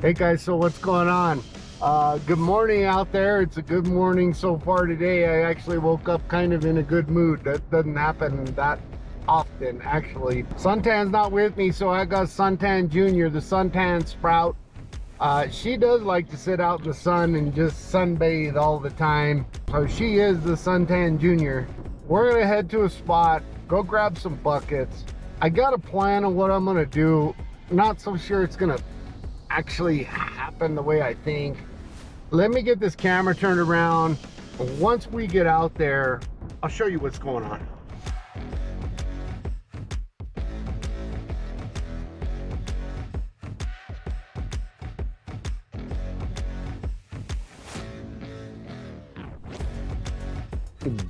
Hey guys, so what's going on? Good morning out there. It's a good morning so far today. I actually woke up kind of in a good mood. That doesn't happen that often, actually. Suntan's not with me, so I got Suntan Jr., the suntan sprout. She does like to sit out in the sun and just sunbathe all the time. So she is the Suntan Jr. We're gonna head to a spot, go grab some buckets. I got a plan on what I'm gonna do. Not so sure it's gonna actually happen the way I think. Let me get this camera turned around. Once we get out there, I'll show you what's going on.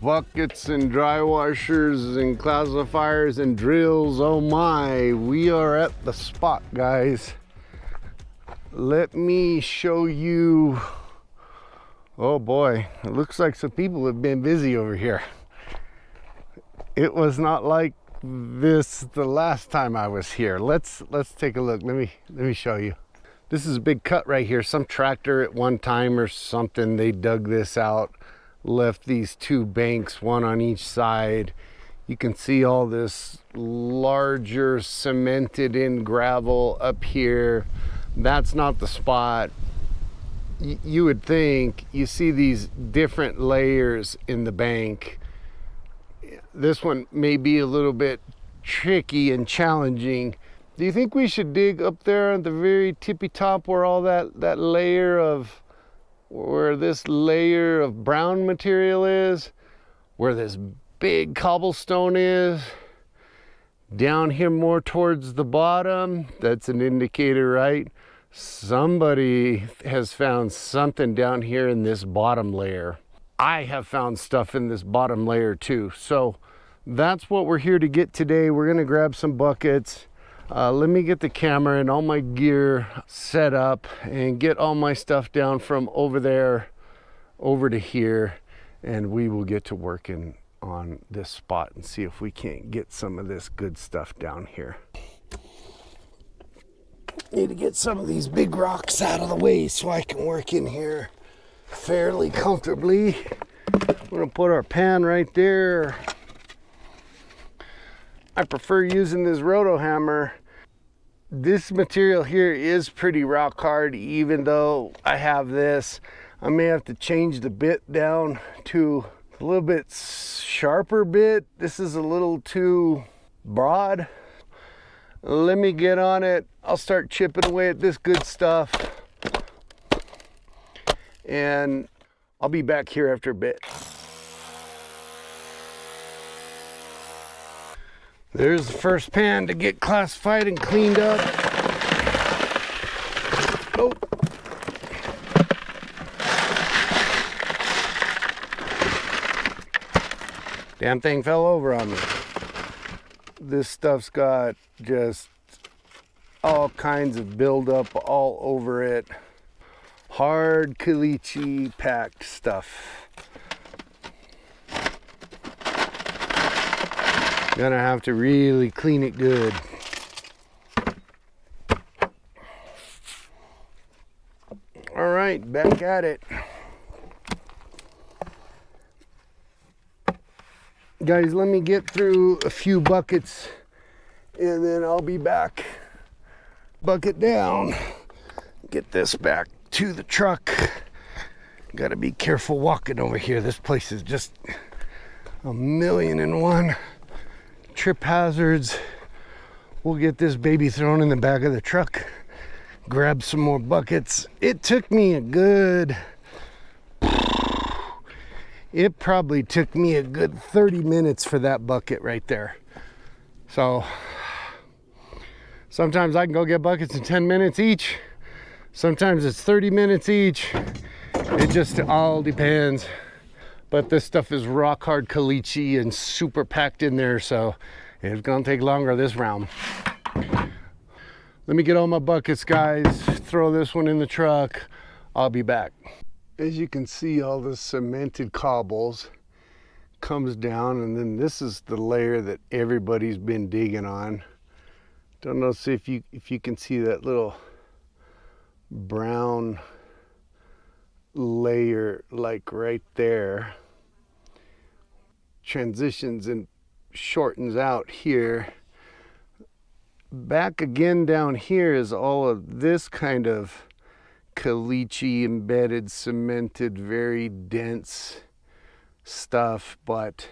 Buckets and dry washers and classifiers and drills. Oh my, we are at the spot, guys. Let me show you. Oh boy, it looks like some people have been busy over here. It was not like this the last time I was here. Let's take a look. Let me show you. This is a big cut right here. Some tractor at one time or something, they dug this out, left these two banks, one on each side. You can see all this larger cemented in gravel up here. That's not the spot. You would think you see these different layers in the bank. This one may be a little bit tricky and challenging. Do you think we should dig up there at the very tippy top where all that layer of, where this layer of brown material is, where this big cobblestone is? Down here more towards the bottom, that's an indicator, right? Somebody has found something down here in this bottom layer. I have found stuff in this bottom layer too. So that's what we're here to get today. We're gonna grab some buckets. Let me get the camera and all my gear set up and get all my stuff down from over there over to here, and we will get to working on this spot and see if we can't get some of this good stuff down here. Need to get some of these big rocks out of the way so I can work in here fairly comfortably. We're gonna put our pan right there. I prefer using this roto hammer. This material here is pretty rock hard. Even though I have this, I may have to change the bit down to a little bit sharper bit. This is a little too broad. Let me get on it. I'll start chipping away at this good stuff, and I'll be back here after a bit. There's the first pan to get classified and cleaned up. Oh. Damn thing fell over on me. This stuff's got just all kinds of buildup all over it. Hard caliche packed stuff. Gonna have to really clean it good. All right, back at it. Guys, let me get through a few buckets and then I'll be back. Bucket down. Get this back to the truck. Gotta be careful walking over here. This place is just a million and one trip hazards. We'll get this baby thrown in the back of the truck. Grab some more buckets. It took me a good... It probably took me a good 30 minutes for that bucket right there. So sometimes I can go get buckets in 10 minutes each. Sometimes it's 30 minutes each. It just all depends. But this stuff is rock hard caliche and super packed in there, so it's gonna take longer this round. Let me get all my buckets, guys. Throw this one in the truck. I'll be back. As you can see, all the cemented cobbles comes down, and then this is the layer that everybody's been digging on. Don't know if you can see that little brown layer like right there, transitions and shortens out here. Back again down here is all of this kind of caliche embedded, cemented, very dense stuff. But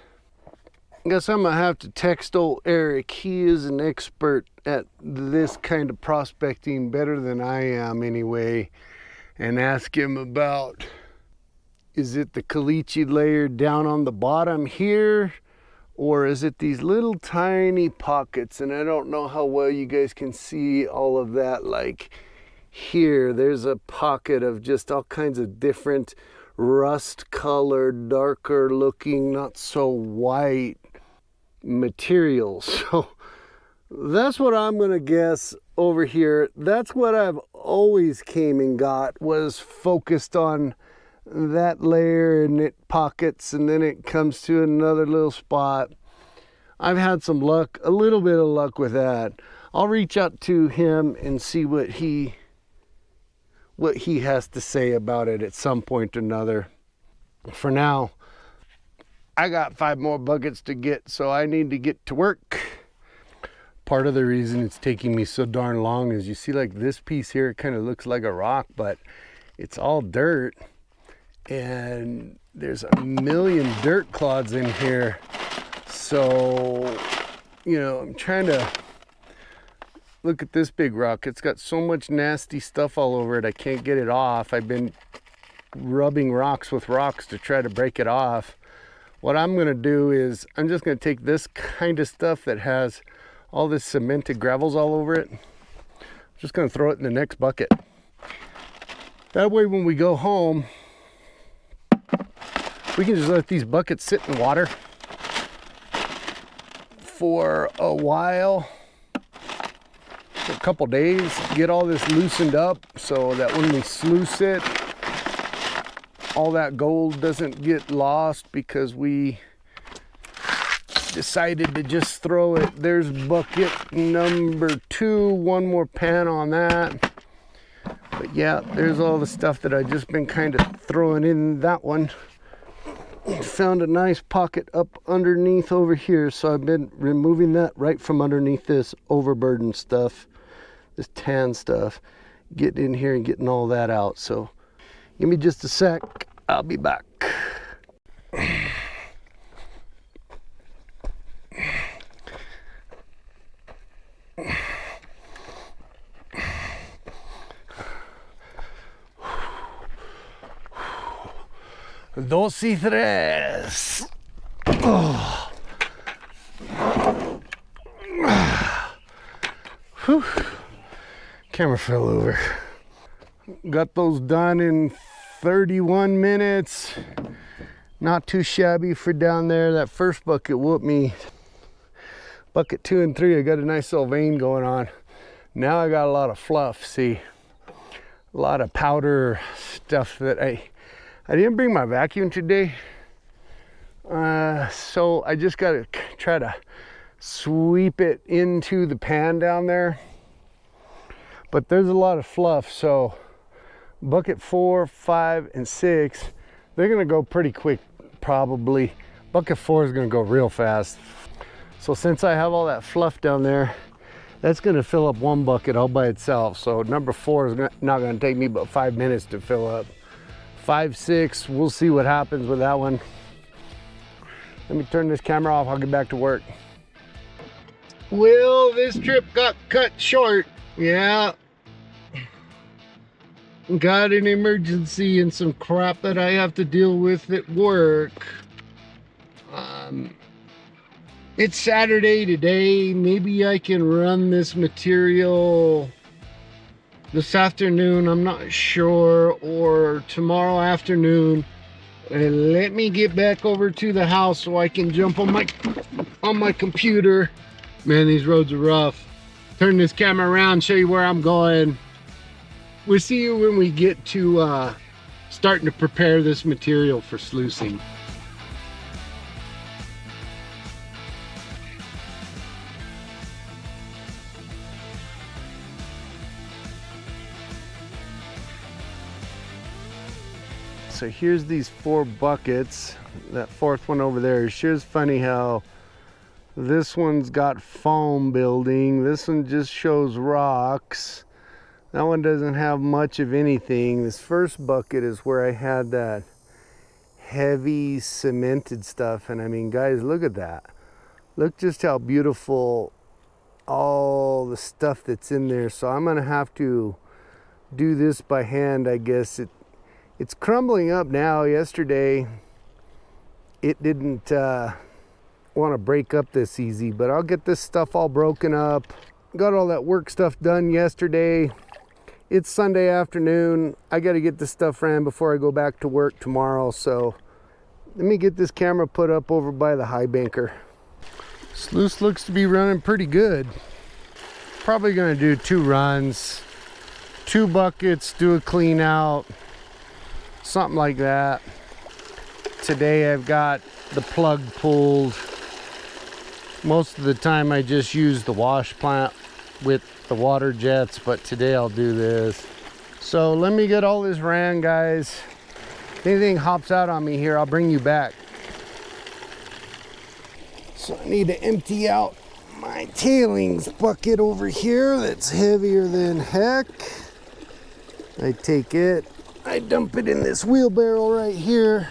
I guess I'm gonna have to text old Eric. He is an expert at this kind of prospecting, better than I am anyway, and ask him about, is it the caliche layer down on the bottom here, or is it these little tiny pockets? And I don't know how well you guys can see all of that. Like here, there's a pocket of just all kinds of different rust colored, darker looking, not so white materials. So that's what I'm gonna guess over here. That's what I've always came and got, was focused on that layer, and it pockets, and then it comes to another little spot. I've had some luck, a little bit of luck with that. I'll reach out to him and see what he has to say about it at some point or another. For now, I got 5 more buckets to get, so I need to get to work. Part of the reason it's taking me so darn long is, you see like this piece here, it kind of looks like a rock, but it's all dirt. And there's a million dirt clods in here. So, you know, I'm trying to look at this big rock. It's got so much nasty stuff all over it, I can't get it off. I've been rubbing rocks with rocks to try to break it off. What I'm gonna do is, I'm just gonna take this kind of stuff that has all this cemented gravels all over it. I'm just gonna throw it in the next bucket. That way when we go home, we can just let these buckets sit in water for a while, for a couple days, get all this loosened up so that when we sluice it, all that gold doesn't get lost because we decided to just throw it. There's bucket number 2, one more pan on that. But yeah, there's all the stuff that I've just been kind of throwing in that one. Found a nice pocket up underneath over here, so I've been removing that right from underneath this overburden stuff, this tan stuff, getting in here and getting all that out. So give me just a sec, I'll be back. Dos y tres. Oh. Whew. Camera fell over. Got those done in 31 minutes. Not too shabby for down there. That first bucket whooped me. Bucket 2 and 3, I got a nice little vein going on. Now I got a lot of fluff, see. A lot of powder stuff that I didn't bring my vacuum today, so I just got to try to sweep it into the pan down there. But there's a lot of fluff, so bucket 4, 5, and 6, they're gonna go pretty quick probably. Bucket 4 is gonna go real fast. So since I have all that fluff down there, that's gonna fill up one bucket all by itself. So number 4 is not gonna take me but 5 minutes to fill up. 5, 6, we'll see what happens with that one. Let me turn this camera off, I'll get back to work. Well, this trip got cut short. Yeah. Got an emergency and some crap that I have to deal with at work. It's Saturday today. Maybe I can run this material this afternoon, I'm not sure, or tomorrow afternoon. And let me get back over to the house so I can jump on my computer. Man, these roads are rough. Turn this camera around, show you where I'm going. We'll see you when we get to starting to prepare this material for sluicing. So here's these 4 buckets. That 4th one over there. Sure funny how this one's got foam building. This one just shows rocks. That one doesn't have much of anything. This first bucket is where I had that heavy cemented stuff. And I mean, guys, look at that. Look just how beautiful all the stuff that's in there. So I'm gonna have to do this by hand, I guess. It's crumbling up now. Yesterday it didn't want to break up this easy, but I'll get this stuff all broken up. Got all that work stuff done yesterday. It's Sunday afternoon. I got to get this stuff ran before I go back to work tomorrow. So let me get this camera put up over by the high banker. Sluice looks to be running pretty good. Probably going to do 2 runs, 2 buckets, do a clean out, something like that. Today I've got the plug pulled. Most of the time I just use the wash plant with the water jets, but today I'll do this. So let me get all this ran, guys. If anything hops out on me here, I'll bring you back. So I need to empty out my tailings bucket over here that's heavier than heck. I take it, I dump it in this wheelbarrow right here.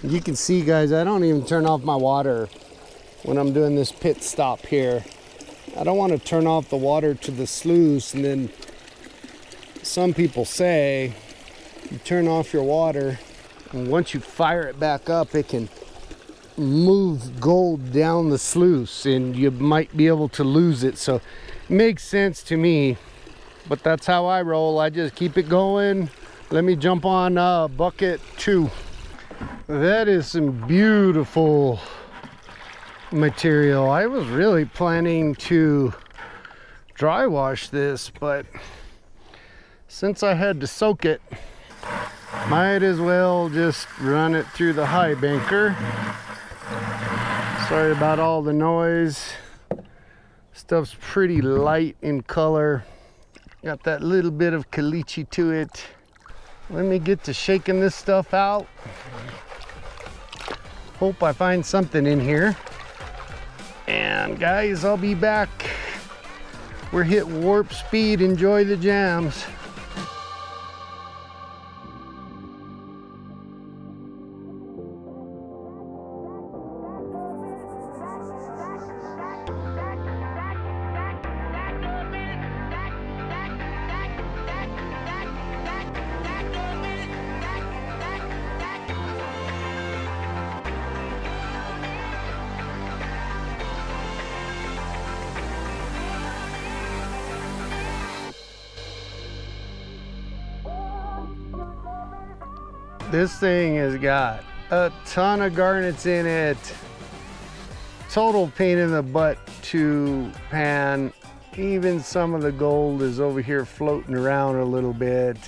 You can see, guys, I don't even turn off my water when I'm doing this pit stop here. I don't want to turn off the water to the sluice, and then some people say you turn off your water and once you fire it back up, it can move gold down the sluice and you might be able to lose it. So it makes sense to me, but that's how I roll. I just keep it going. Let me jump on bucket 2. That is some beautiful material. I was really planning to dry wash this, but since I had to soak it, might as well just run it through the high banker. Sorry about all the noise. Stuff's pretty light in color. Got that little bit of caliche to it. Let me get to shaking this stuff out. Hope I find something in here. And guys, I'll be back. We're hit warp speed. Enjoy the jams. This thing has got a ton of garnets in it. Total pain in the butt to pan. Even some of the gold is over here floating around a little bit.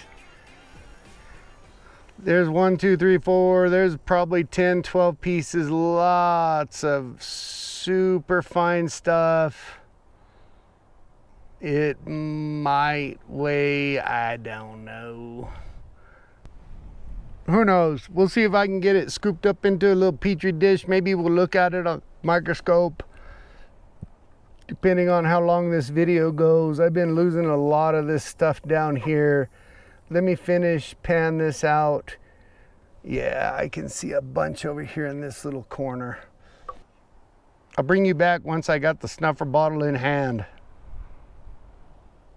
There's 1, 2, 3, 4. There's probably 10, 12 pieces. Lots of super fine stuff. It might weigh, I don't know. Who knows? We'll see if I can get it scooped up into a little petri dish. Maybe we'll look at it on a microscope, depending on how long this video goes. I've been losing a lot of this stuff down here. Let me finish pan this out. Yeah, I can see a bunch over here in this little corner. I'll bring you back once I got the snuffer bottle in hand.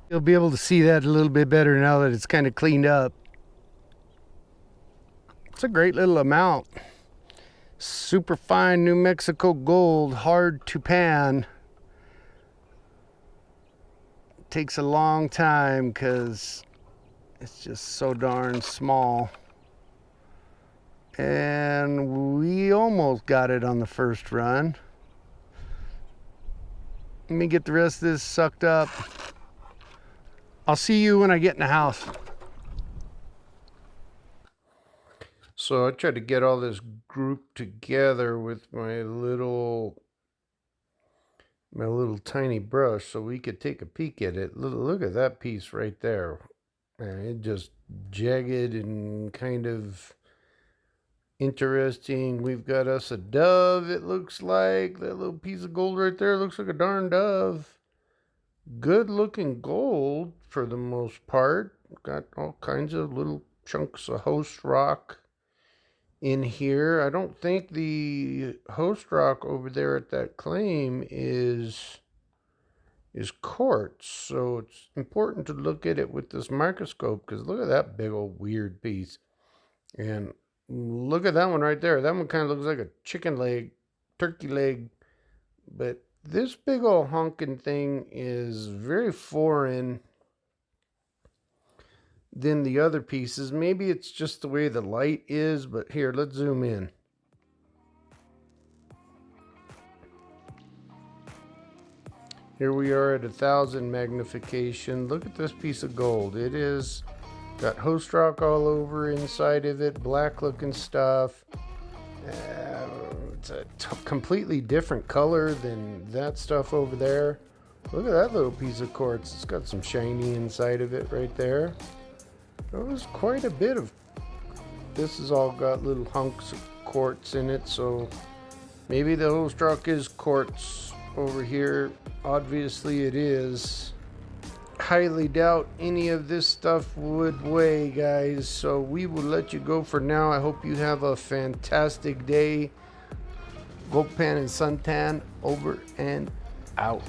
You'll be able to see that a little bit better now that it's kind of cleaned up. It's a great little amount. Super fine New Mexico gold, hard to pan. It takes a long time because it's just so darn small. And we almost got it on the first run. Let me get the rest of this sucked up. I'll see you when I get in the house. So I tried to get all this group together with my little tiny brush so we could take a peek at it. Look at that piece right there. And it just jagged and kind of Interesting. We've got us a dove, it looks like. That little piece of gold right there looks like a darn dove. Good looking gold for the most part. Got all kinds of little chunks of host rock in here. I don't think the host rock over there at that claim is quartz, so it's important to look at it with this microscope, because look at that big old weird piece. And look at that one right there. That one kind of looks like a chicken leg, turkey leg. But this big old honking thing is very foreign than the other pieces. Maybe it's just the way the light is, but here, let's zoom in. Here we are at 1000 magnification. Look at this piece of gold. It is got host rock all over inside of it, black looking stuff. It's a completely different color than that stuff over there. Look at that little piece of quartz. It's got some shiny inside of it right there. There was quite a bit of this. Has all got little hunks of quartz in it, so maybe the host rock is quartz over here. Obviously it is. Highly doubt any of this stuff would weigh, guys, so we will let you go for now. I hope you have a fantastic day. Goldpan and Suntan over and out.